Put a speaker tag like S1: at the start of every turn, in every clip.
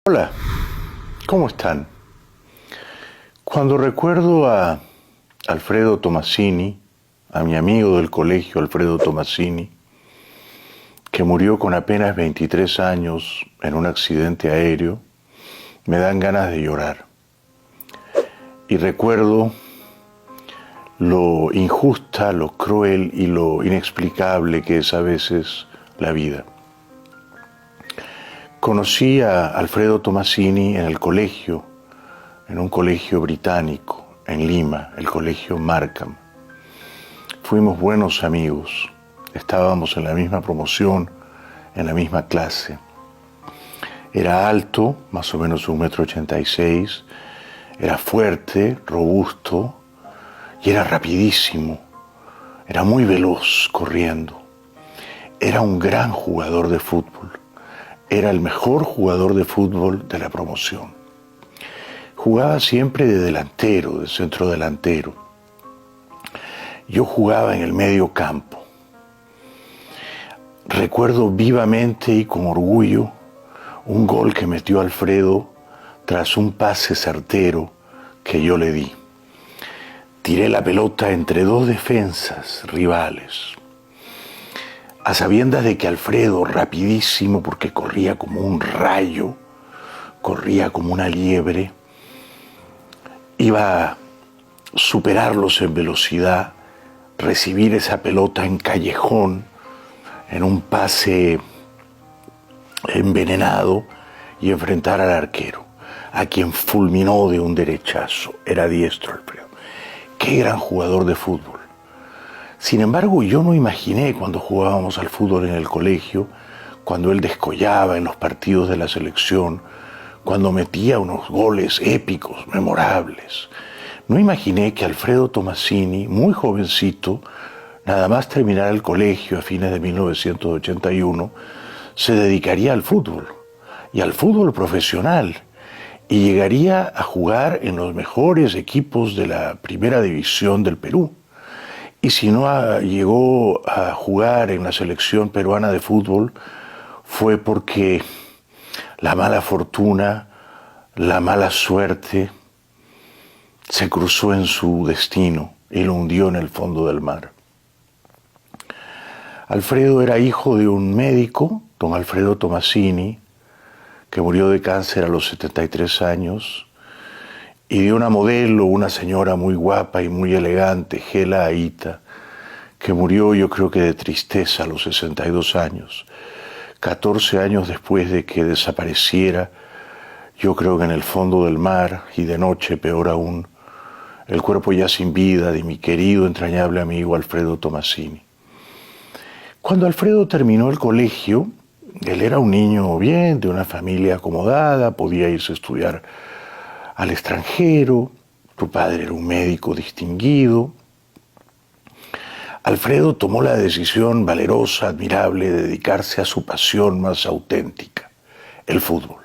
S1: Hola, ¿cómo están? Cuando recuerdo a Alfredo Tomasini, a mi amigo del colegio Alfredo Tomasini, que murió con apenas 23 años en un accidente aéreo, me dan ganas de llorar. Y recuerdo lo injusta, lo cruel y lo inexplicable que es a veces la vida. Conocí a Alfredo Tomasini en el colegio, en un colegio británico, en Lima, el colegio Markham. Fuimos buenos amigos, estábamos en la misma promoción, en la misma clase. Era alto, más o menos 1,86 m, era fuerte, robusto y era rapidísimo, era muy veloz corriendo. Era un gran jugador de fútbol, era el mejor jugador de fútbol de la promoción. Jugaba siempre de delantero, de centrodelantero. Yo jugaba en el medio campo. Recuerdo vivamente y con orgullo un gol que metió Alfredo tras un pase certero que yo le di. Tiré la pelota entre dos defensas rivales, a sabiendas de que Alfredo, rapidísimo porque corría como un rayo, corría como una liebre, iba a superarlos en velocidad, recibir esa pelota en callejón, en un pase envenenado y enfrentar al arquero, a quien fulminó de un derechazo. Era diestro Alfredo. Qué gran jugador de fútbol. Sin embargo, yo no imaginé cuando jugábamos al fútbol en el colegio, cuando él descollaba en los partidos de la selección, cuando metía unos goles épicos, memorables. No imaginé que Alfredo Tomasini, muy jovencito, nada más terminar el colegio a fines de 1981, se dedicaría al fútbol, y al fútbol profesional, y llegaría a jugar en los mejores equipos de la primera división del Perú. Y si no llegó a jugar en la selección peruana de fútbol, fue porque la mala fortuna, la mala suerte, se cruzó en su destino y lo hundió en el fondo del mar. Alfredo era hijo de un médico, don Alfredo Tomasini, que murió de cáncer a los 73 años, y de una modelo, una señora muy guapa y muy elegante, Gela Aita, que murió yo creo que de tristeza a los 62 años, 14 años después de que desapareciera, yo creo que en el fondo del mar, y de noche peor aún, el cuerpo ya sin vida de mi querido, entrañable amigo Alfredo Tomasini. Cuando Alfredo terminó el colegio, él era un niño bien, de una familia acomodada, podía irse a estudiar al extranjero, tu padre era un médico distinguido. Alfredo tomó la decisión valerosa, admirable, de dedicarse a su pasión más auténtica, el fútbol.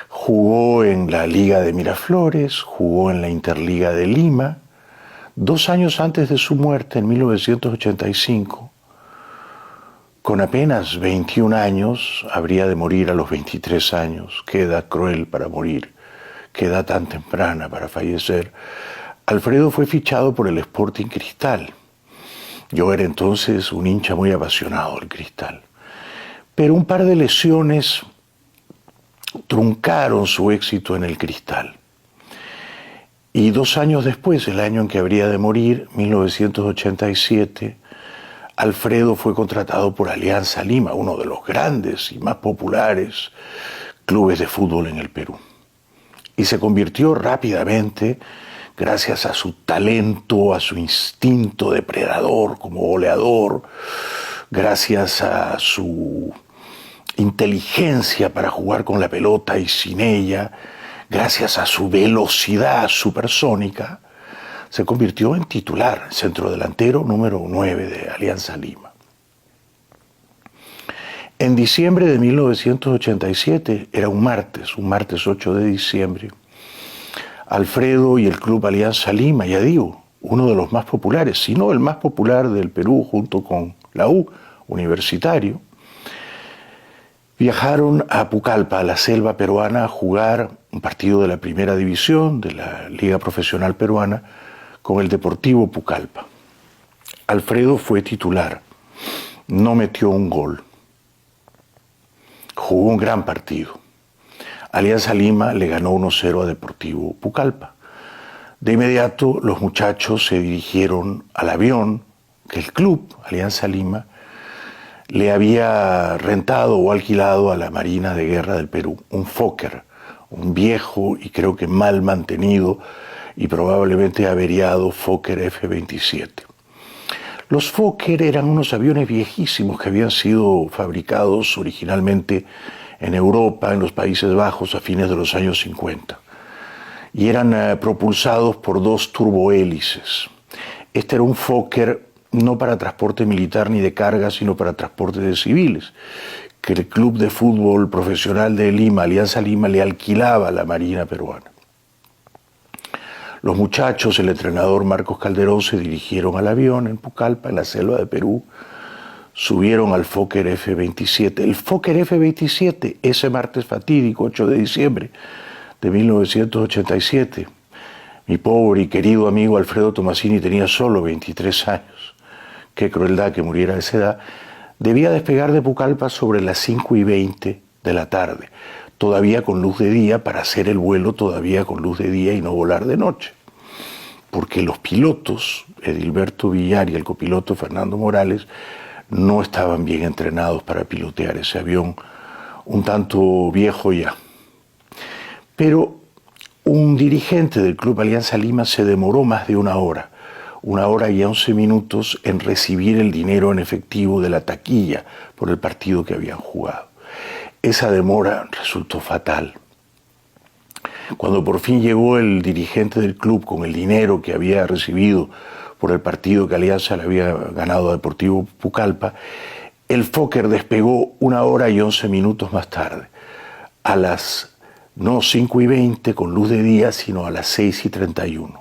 S1: Jugó en la Liga de Miraflores, jugó en la Interliga de Lima. 2 años antes de su muerte, en 1985, con apenas 21 años, habría de morir a los 23 años. Qué edad cruel para morir, qué edad tan temprana para fallecer. Alfredo fue fichado por el Sporting Cristal. Yo era entonces un hincha muy apasionado del Cristal. Pero un par de lesiones truncaron su éxito en el Cristal. Y 2 años después, el año en que habría de morir, 1987, Alfredo fue contratado por Alianza Lima, uno de los grandes y más populares clubes de fútbol en el Perú. Y se convirtió rápidamente, gracias a su talento, a su instinto depredador como goleador, gracias a su inteligencia para jugar con la pelota y sin ella, gracias a su velocidad supersónica, se convirtió en titular, centrodelantero número 9 de Alianza Lima. En diciembre de 1987, era un martes 8 de diciembre, Alfredo y el Club Alianza Lima, ya digo, uno de los más populares, si no el más popular del Perú junto con la U, Universitario, Viajaron a Pucallpa, a la selva peruana, a jugar un partido de la primera división de la Liga Profesional Peruana con el Deportivo Pucallpa. Alfredo fue titular, no metió un gol, jugó un gran partido. Alianza Lima le ganó 1-0 a Deportivo Pucallpa. De inmediato los muchachos se dirigieron al avión que el club, Alianza Lima, le había rentado o alquilado a la Marina de Guerra del Perú, un Fokker, un viejo y creo que mal mantenido y probablemente averiado Fokker F-27. Los Fokker eran unos aviones viejísimos que habían sido fabricados originalmente en Europa, en los Países Bajos, a fines de los años 50. Y eran propulsados por 2 turbohélices. Este era un Fokker no para transporte militar ni de carga, sino para transporte de civiles, que el Club de Fútbol Profesional de Lima, Alianza Lima, le alquilaba a la Marina peruana. Los muchachos, el entrenador Marcos Calderón, se dirigieron al avión en Pucallpa, en la selva de Perú, subieron al Fokker F-27. El Fokker F-27, ese martes fatídico, 8 de diciembre de 1987, mi pobre y querido amigo Alfredo Tomasini tenía solo 23 años. Qué crueldad que muriera a esa edad. Debía despegar de Pucallpa sobre las 5:20 de la tarde, todavía con luz de día, para hacer el vuelo todavía con luz de día y no volar de noche. Porque los pilotos, Edilberto Villar y el copiloto Fernando Morales, no estaban bien entrenados para pilotear ese avión, un tanto viejo ya. Pero un dirigente del Club Alianza Lima se demoró más de 1 hora y 11 minutos en recibir el dinero en efectivo de la taquilla por el partido que habían jugado. Esa demora resultó fatal. Cuando por fin llegó el dirigente del club con el dinero que había recibido por el partido que Alianza le había ganado a Deportivo Pucallpa, el Fokker despegó 1 hora y 11 minutos más tarde, a las no 5:20 con luz de día, sino a las 6:31.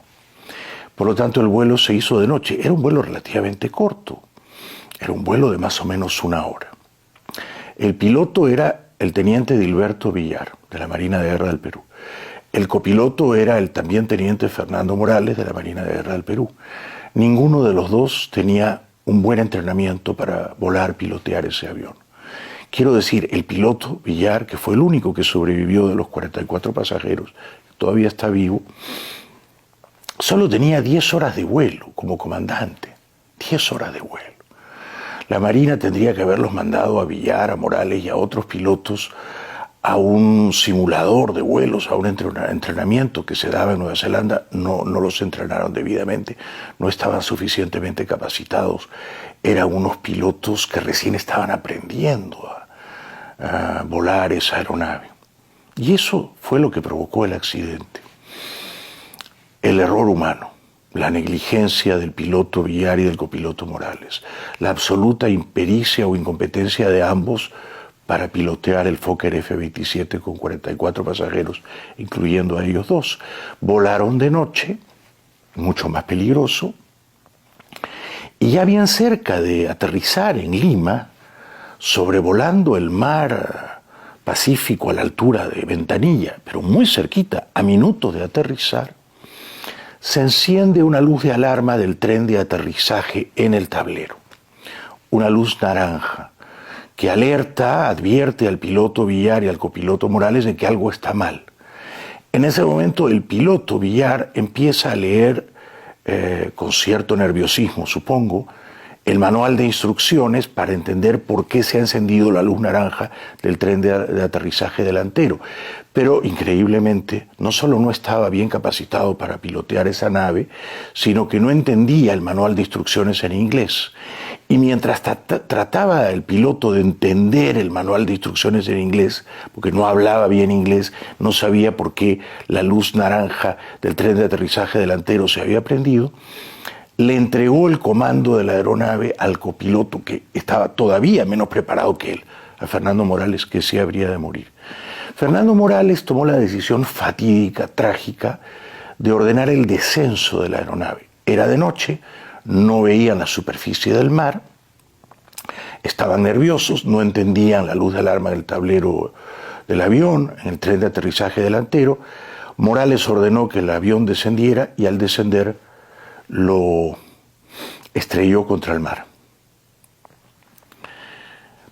S1: Por lo tanto, el vuelo se hizo de noche. Era un vuelo relativamente corto. Era un vuelo de más o menos 1 hora. El piloto era el teniente Edilberto Villar, de la Marina de Guerra del Perú. El copiloto era el también teniente Fernando Morales, de la Marina de Guerra del Perú. Ninguno de los dos tenía un buen entrenamiento para volar, pilotear ese avión. Quiero decir, el piloto Villar, que fue el único que sobrevivió de los 44 pasajeros, todavía está vivo, solo tenía 10 horas de vuelo como comandante. 10 horas de vuelo. La Marina tendría que haberlos mandado a Villar, a Morales y a otros pilotos a un simulador de vuelos, a un entrenamiento que se daba en Nueva Zelanda. No los entrenaron debidamente, no estaban suficientemente capacitados. Eran unos pilotos que recién estaban aprendiendo a volar esa aeronave. Y eso fue lo que provocó el accidente. El error humano, la negligencia del piloto Villar y del copiloto Morales, la absoluta impericia o incompetencia de ambos para pilotear el Fokker F-27 con 44 pasajeros, incluyendo a ellos dos. Volaron de noche, mucho más peligroso, y ya bien cerca de aterrizar en Lima, sobrevolando el mar Pacífico a la altura de Ventanilla, pero muy cerquita, a minutos de aterrizar, se enciende una luz de alarma del tren de aterrizaje en el tablero. Una luz naranja que advierte al piloto Villar y al copiloto Morales de que algo está mal. En ese momento el piloto Villar empieza a leer con cierto nerviosismo, supongo, el manual de instrucciones para entender por qué se ha encendido la luz naranja del tren de aterrizaje delantero. Pero, increíblemente, no solo no estaba bien capacitado para pilotear esa nave, sino que no entendía el manual de instrucciones en inglés. Y mientras trataba el piloto de entender el manual de instrucciones en inglés, porque no hablaba bien inglés, no sabía por qué la luz naranja del tren de aterrizaje delantero se había prendido, le entregó el comando de la aeronave al copiloto, que estaba todavía menos preparado que él, a Fernando Morales, que sí habría de morir. Fernando Morales tomó la decisión fatídica, trágica, de ordenar el descenso de la aeronave. Era de noche, no veían la superficie del mar, Estaban nerviosos, no entendían la luz de alarma del tablero del avión, en el tren de aterrizaje delantero. Morales ordenó que el avión descendiera y al descender lo estrelló contra el mar.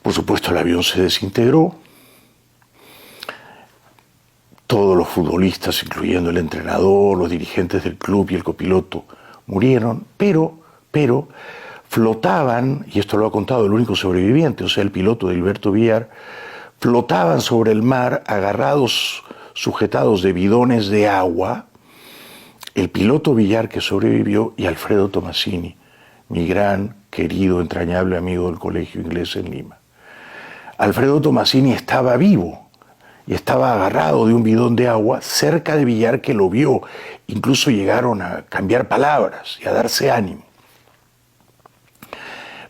S1: Por supuesto, el avión se desintegró. Todos los futbolistas, incluyendo el entrenador, los dirigentes del club y el copiloto, murieron, pero flotaban, y esto lo ha contado el único sobreviviente, o sea, el piloto de Hilberto Villar, flotaban sobre el mar agarrados, sujetados de bidones de agua, el piloto Villar que sobrevivió y Alfredo Tomasini, mi gran, querido, entrañable amigo del colegio inglés en Lima. Alfredo Tomasini estaba vivo y estaba agarrado de un bidón de agua cerca de Villar, que lo vio. Incluso llegaron a cambiar palabras y a darse ánimo.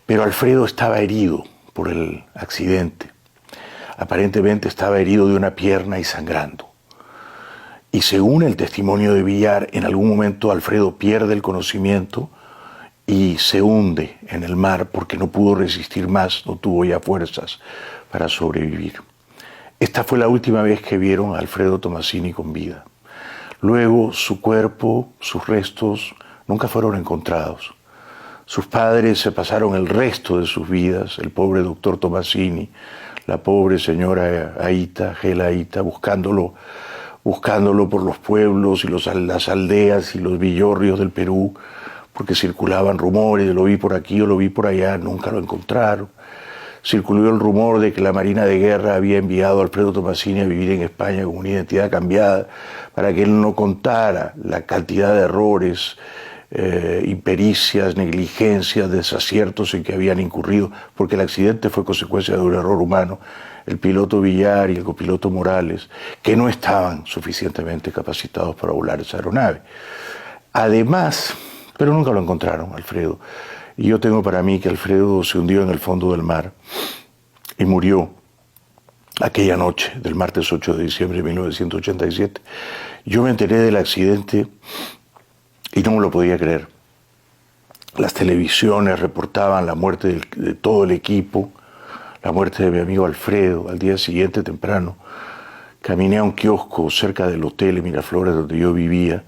S1: Pero Alfredo estaba herido por el accidente. Aparentemente estaba herido de una pierna y sangrando. Y según el testimonio de Villar, en algún momento Alfredo pierde el conocimiento y se hunde en el mar porque no pudo resistir más, no tuvo ya fuerzas para sobrevivir. Esta fue la última vez que vieron a Alfredo Tomasini con vida. Luego su cuerpo, sus restos, nunca fueron encontrados. Sus padres se pasaron el resto de sus vidas, el pobre doctor Tomasini, la pobre señora Aita, Gela Aita, buscándolo por los pueblos y las aldeas y los villorrios del Perú, porque circulaban rumores, lo vi por aquí o lo vi por allá, nunca lo encontraron. Circuló el rumor de que la Marina de Guerra había enviado a Alfredo Tomasini a vivir en España con una identidad cambiada para que él no contara la cantidad de errores, impericias, negligencias, desaciertos en que habían incurrido, porque el accidente fue consecuencia de un error humano, el piloto Villar y el copiloto Morales, que no estaban suficientemente capacitados para volar esa aeronave. Además, pero nunca lo encontraron, Alfredo. Y yo tengo para mí que Alfredo se hundió en el fondo del mar y murió aquella noche del martes 8 de diciembre de 1987. Yo me enteré del accidente y no me lo podía creer. Las televisiones reportaban la muerte de todo el equipo, la muerte de mi amigo Alfredo. Al día siguiente, temprano, caminé a un kiosco cerca del hotel en Miraflores donde yo vivía,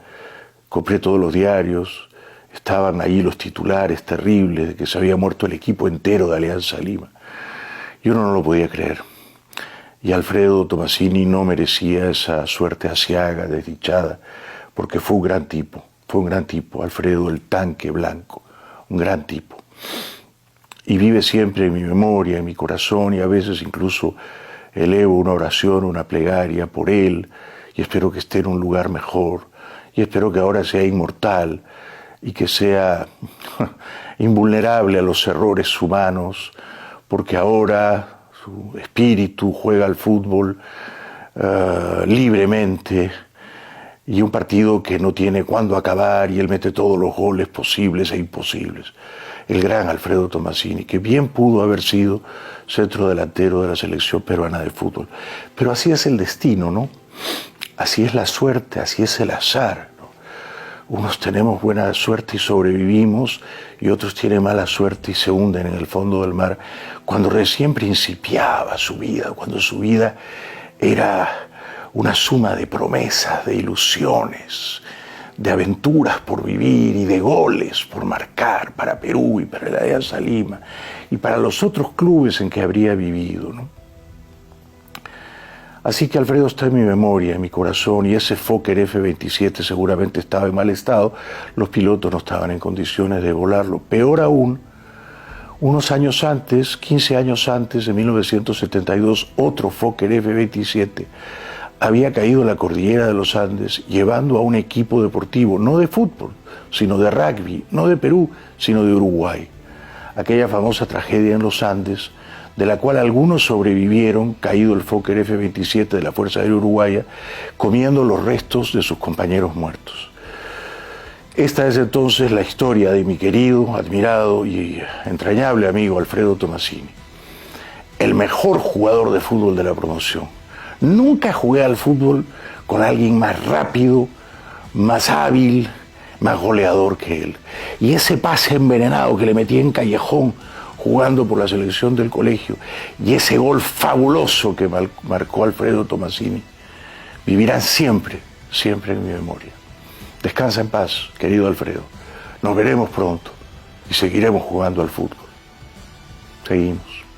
S1: compré todos los diarios. Estaban ahí los titulares terribles de que se había muerto el equipo entero de Alianza Lima. Yo no lo podía creer. Y Alfredo Tomasini no merecía esa suerte aciaga, desdichada, porque fue un gran tipo, Alfredo el tanque blanco, un gran tipo. Y vive siempre en mi memoria, en mi corazón, y a veces incluso elevo una oración, una plegaria por él, y espero que esté en un lugar mejor, y espero que ahora sea inmortal, y que sea invulnerable a los errores humanos, porque ahora su espíritu juega al fútbol libremente, y un partido que no tiene cuándo acabar, y él mete todos los goles posibles e imposibles. El gran Alfredo Tomasini, que bien pudo haber sido centrodelantero de la selección peruana de fútbol. Pero así es el destino, ¿no? Así es la suerte, así es el azar. Unos tenemos buena suerte y sobrevivimos, y otros tienen mala suerte y se hunden en el fondo del mar cuando recién principiaba su vida, cuando su vida era una suma de promesas, de ilusiones, de aventuras por vivir y de goles por marcar para Perú y para la Alianza Lima y para los otros clubes en que habría vivido, ¿no? Así que Alfredo está en mi memoria, en mi corazón, y ese Fokker F-27 seguramente estaba en mal estado. Los pilotos no estaban en condiciones de volarlo. Peor aún, unos años antes, 15 años antes, en 1972, otro Fokker F-27 había caído en la cordillera de los Andes llevando a un equipo deportivo, no de fútbol, sino de rugby, no de Perú, sino de Uruguay. Aquella famosa tragedia en los Andes, de la cual algunos sobrevivieron, caído el Fokker F-27 de la Fuerza Aérea Uruguaya, comiendo los restos de sus compañeros muertos. Esta es entonces la historia de mi querido, admirado y entrañable amigo Alfredo Tomasini, el mejor jugador de fútbol de la promoción. Nunca jugué al fútbol con alguien más rápido, más hábil, más goleador que él. Y ese pase envenenado que le metía en callejón jugando por la selección del colegio, y ese gol fabuloso que marcó Alfredo Tomasini, vivirán siempre, siempre en mi memoria. Descansa en paz, querido Alfredo. Nos veremos pronto y seguiremos jugando al fútbol. Seguimos.